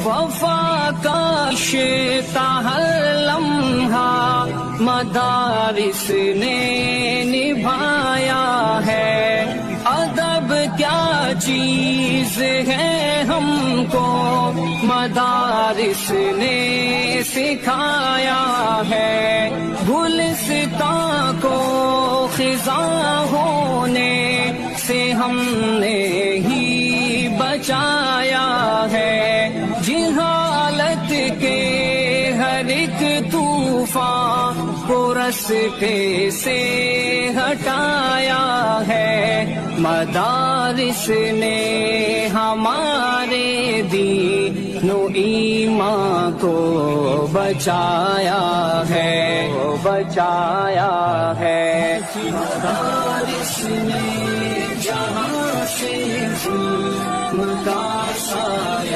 وفا کا رشتہ ہر لمحہ مدارس نے نبھایا ہے. ادب کیا چیز ہے ہم کو مدارس نے سکھایا ہے. گلستاں کو خزاں ہونے سے ہم نے ہی بچایا ہے. جہالت کے ہر ایک طوفان کو رستے سے ہٹایا ہے. مدارس نے ہمارے دین و ایمان کو بچایا ہے، بچایا ہے. مدارس نے جہاں سے ظلم کا سایہ